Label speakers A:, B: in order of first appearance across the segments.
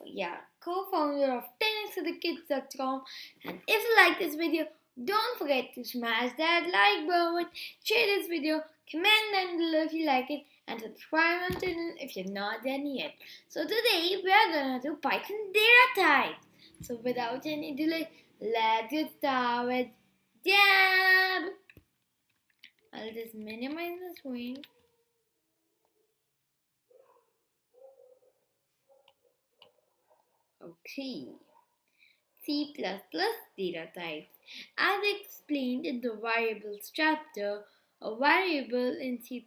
A: Yeah, co-founder of 10xforthekids.com. And if you like this video, don't forget to smash that like button, share this video, comment down below if you like it, and subscribe on channel if you're not done yet. So today we are gonna do Python data type. So without any delay, let's get started. Jab! I'll just minimize the screen. Okay. C++ data types. As explained in the variables chapter, a variable in C++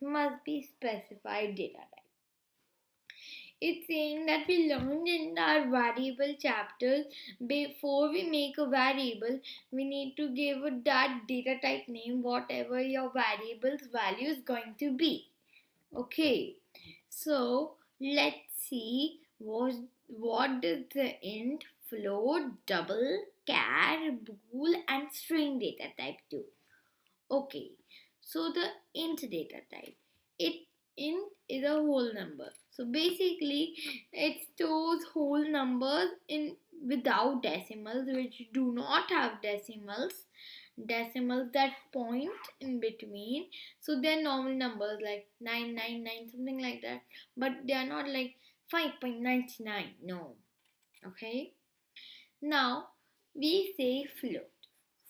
A: must be specified data type. It's saying that we learned in our variable chapters, before we make a variable, we need to give that data type name, whatever your variable's value is going to be. Okay, so let's see what does the int, float, double, char, bool and string data type do. Okay, so the int data type, int is a whole number. So basically it stores whole numbers in without decimals, which do not have decimals that point in between. So they're normal numbers like 999, something like that, but they are not like 5.99. No. Okay, now we say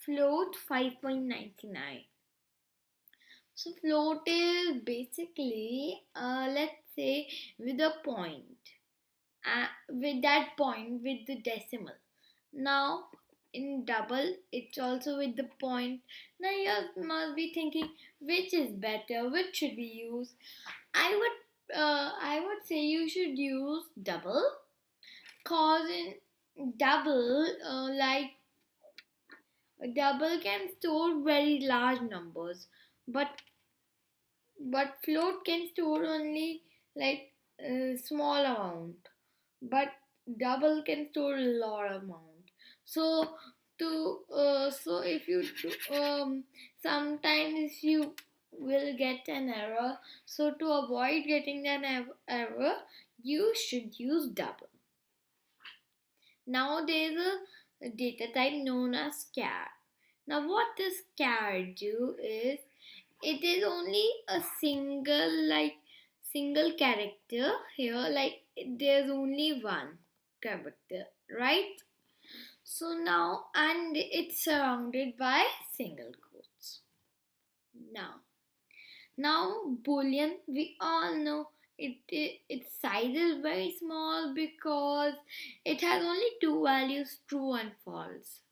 A: float 5.99. So float is basically, let's say, with a point, with that point with the decimal. Now in double, it's also with the point. Now you must be thinking, which is better? Which should we use? I would say you should use double, cause in double, double can store very large numbers, but float can store only like a small amount, but double can store a lot amount. So so if you sometimes you will get an error, so to avoid getting an error you should use double. Now there is a data type known as char. Now what this char do is, it is only a single character here, like there's only one character, right? So now, and it's surrounded by single quotes. Now boolean, we all know its size is very small because it has only two values, true and false.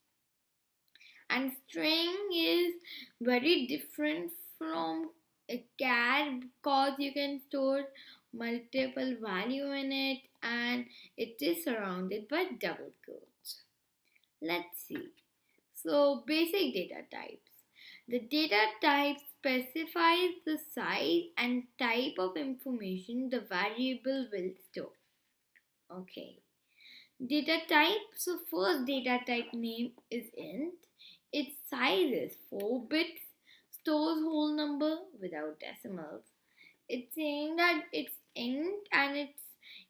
A: And string is very different from a char because you can store multiple value in it, and it is surrounded by double quotes. Let's see. So basic data types. The data type specifies the size and type of information the variable will store. Okay. Data type. So first data type name is int. Its size is 4 bits, stores whole number without decimals. It's saying that it's int and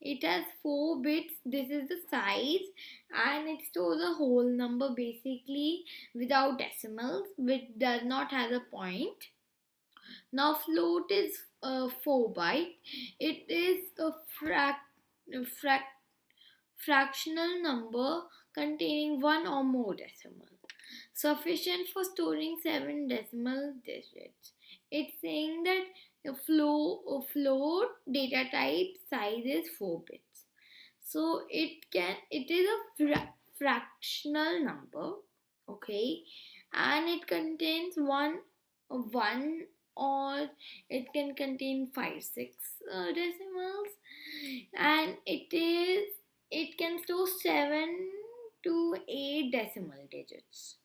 A: it has 4 bits. This is the size, and it stores a whole number basically without decimals, which does not have a point. Now float is 4 byte. It is a fractional number containing one or more decimals, sufficient for storing 7 decimal digits. It's saying that a float data type size is 4 bits. So it is a fractional number, okay, and it contains one, or it can contain 5 6 decimals, and it can store 7 to 8 decimal digits.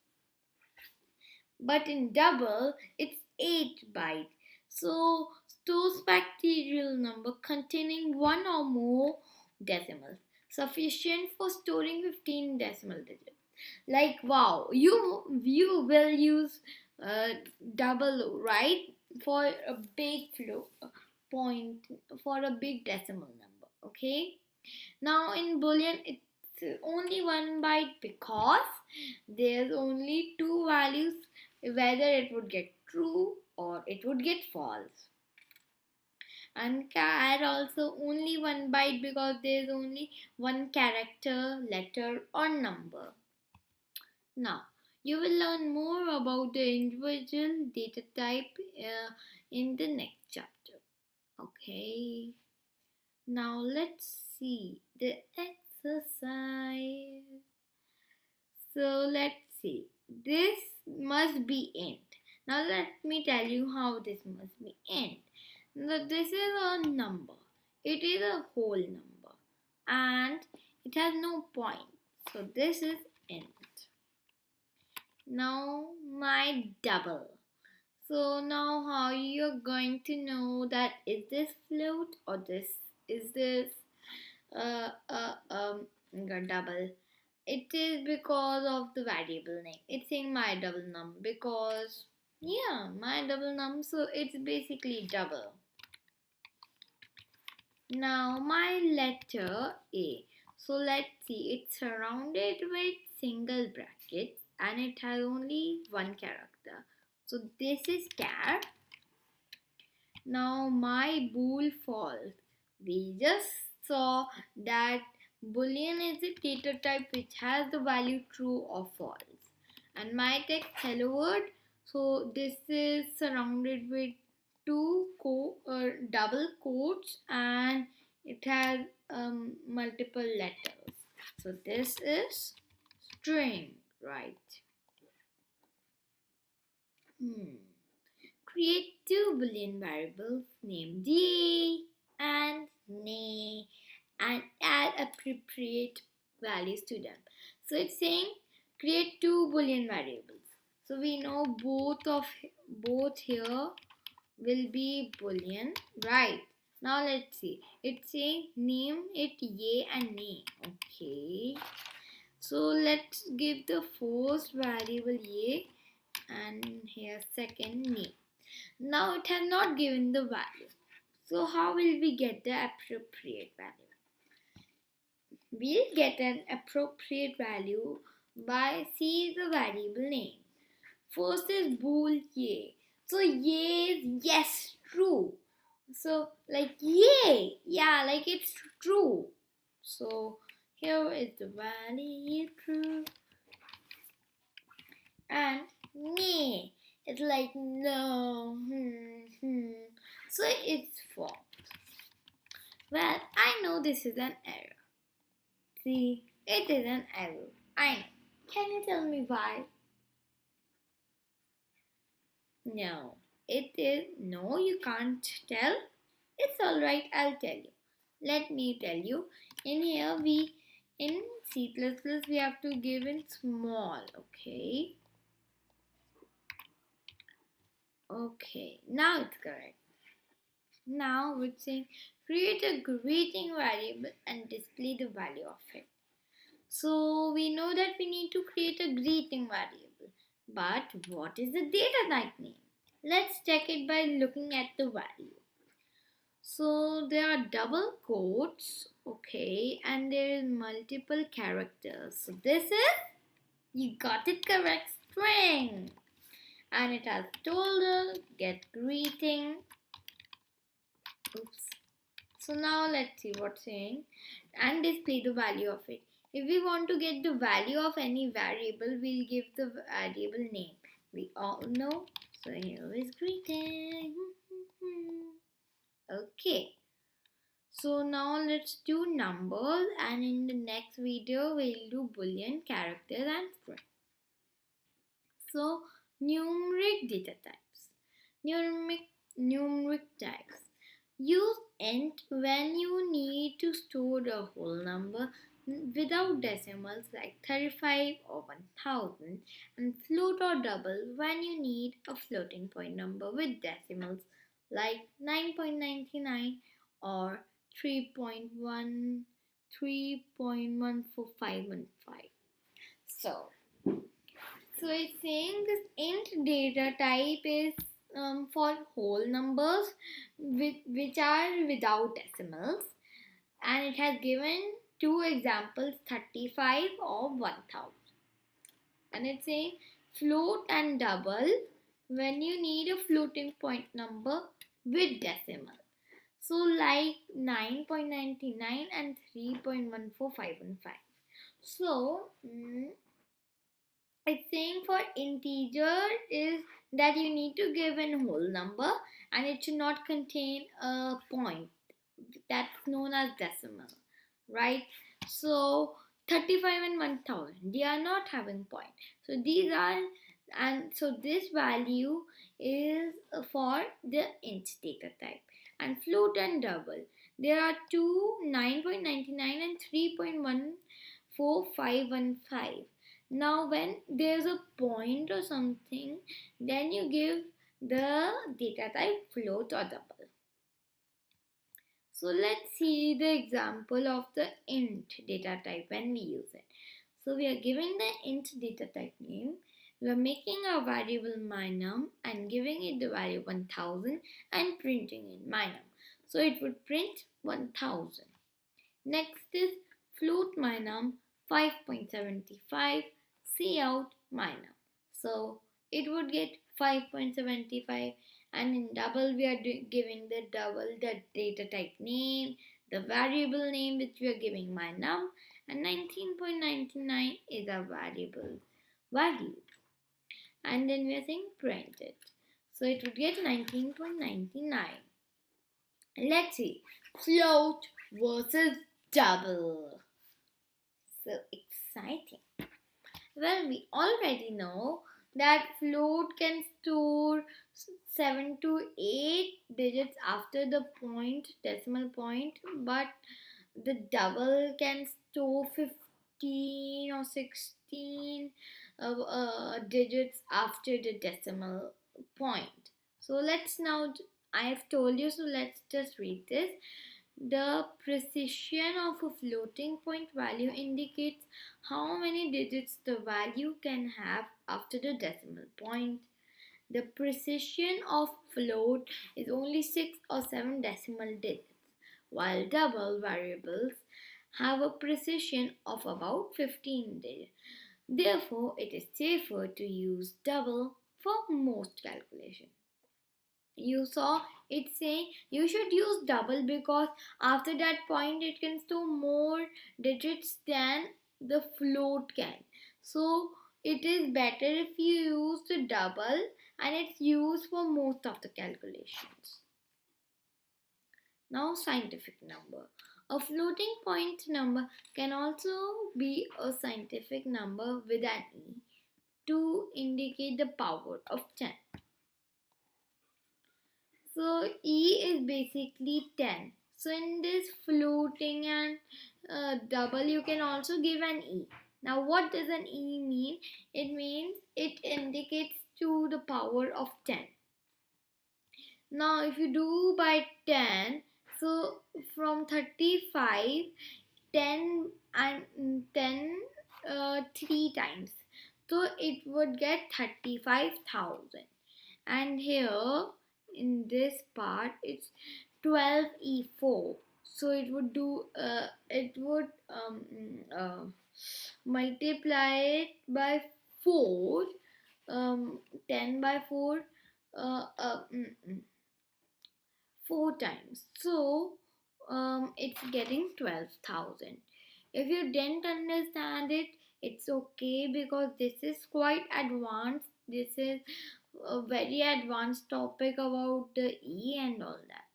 A: But in double, it's 8 byte. So stores factorial number containing one or more decimals, sufficient for storing 15 decimal digits. Like wow, you will use double, right, for a big point, for a big decimal number. Okay. Now in Boolean, it's only one byte because there's only two values, whether it would get true or it would get false. And char also only one byte because there's only one character, letter, or number. Now, you will learn more about the individual data type in the next chapter. Okay, now let's see the exercise. So let's see. This must be int. Now let me tell you how this must be int. Now this is a number. It is a whole number and it has no point. So this is int. Now my double. So now how you're going to know that is this float or this is this uh, uh, um double? It is because of the variable name. It's saying my double num because yeah, my double num, so it's basically double. Now my letter A. So let's see, it's surrounded with single brackets and it has only one character. So this is char. Now my bool false. We just saw that boolean is a data type which has the value true or false. And my text hello world. So this is surrounded with double quotes and it has multiple letters. So this is string, right? Hmm. Create two Boolean variables named yay and nay and add appropriate values to them. So it's saying create two Boolean variables. So we know both here will be Boolean, right? Now let's see. It's saying name it yay and nay. Okay. So let's give the first variable yay and here second nay. Now it has not given the value. So how will we get the appropriate value? We'll get an appropriate value by see the variable name. First is bool yay. So yay is yes, true. So like yay, yeah, like it's true. So here is the value true. And nay, it's like no, so it's false. Well, I know this is an error. See, it is an error. I know. Can you tell me why? No, it is. No, you can't tell. It's alright, I'll tell you. Let me tell you. In here, in C++, we have to give in small, okay? Okay, now it's correct. Now we're saying create a greeting variable and display the value of it. So we know that we need to create a greeting variable. But what is the data type name? Let's check it by looking at the value. So there are double quotes, okay, and there is multiple characters. So this is, you got it correct, string. And it has total, get greeting. Oops. So now let's see what's saying and display the value of it. If we want to get the value of any variable, we'll give the variable name. We all know. So here is greeting. Okay. So now let's do numbers and in the next video we'll do boolean, characters and string. So numeric data types. Numeric types. Use int when you need to store a whole number without decimals like 35 or 1000 and float or double when you need a floating point number with decimals like 9.99 or 3.1 3.14515. So it's saying this int data type is for whole numbers which are without decimals and it has given two examples, 35 or 1000. And it's saying float and double when you need a floating point number with decimal. So like 9.99 and 3.14515. So it's saying for integer is that you need to give a whole number and it should not contain a point. That's known as decimal, right? So 35 and 1000, they are not having point. So these are, and so this value is for the int data type. And float and double, there are two, 9.99 and 3.14515. Now when there's a point or something, then you give the data type float or double. So let's see the example of the int data type when we use it. So we are giving the int data type name. We are making a variable mynum and giving it the value 1000 and printing in mynum. So it would print 1000. Next is float mynum 5.75 cout mynum. So it would get 5.75, and in double we are giving the double the data type name, the variable name which we are giving mynum, and 19.99 is a variable value, and then we are saying print it. So it would get 19.99. Let's see, float versus double. So exciting. Well, we already know that float can store 7 to 8 digits after the point, decimal point, but the double can store 15 or 16 digits after the decimal point. So let's now, I have told you, so let's just read this. The precision of a floating point value indicates how many digits the value can have after the decimal point. The precision of float is only 6 or 7 decimal digits, while double variables have a precision of about 15 digits. Therefore, it is safer to use double for most calculations. You saw it saying you should use double because after that point it can store more digits than the float can. So it is better if you use the double, and it's used for most of the calculations. Now scientific number. A floating point number can also be a scientific number with an e to indicate the power of 10. So E is basically 10. So in this floating and double, you can also give an E. Now what does an E mean? It means it indicates to the power of 10. Now if you do by 10, so from 35, 10 and 10 3 times. So it would get 35,000. And here in this part it's 12e4, so it would do it would multiply it by 4, 10 by 4, uh, uh, mm, mm, 4 times, so it's getting 12,000. If you didn't understand it, it's okay because this is quite advanced. This is a very advanced topic about the E and all that.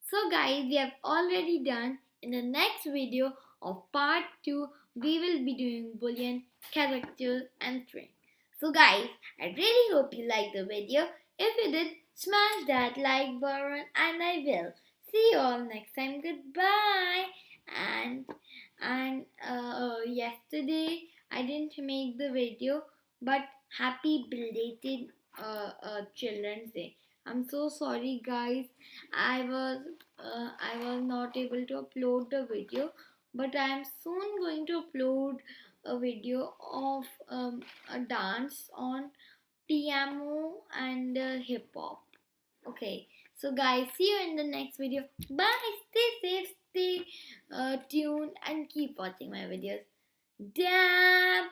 A: So guys, we have already done. In the next video of part 2, we will be doing boolean, characters and string. So guys, I really hope you liked the video. If you did, smash that like button and I will. See you all next time. Goodbye. And yesterday I didn't make the video, but happy belated Children's Day. I'm so sorry guys. I was not able to upload the video, but I am soon going to upload a video of a dance on piano and hip hop. Okay, so guys, see you in the next video. Bye. Stay safe. stay tuned and keep watching my videos. Damn!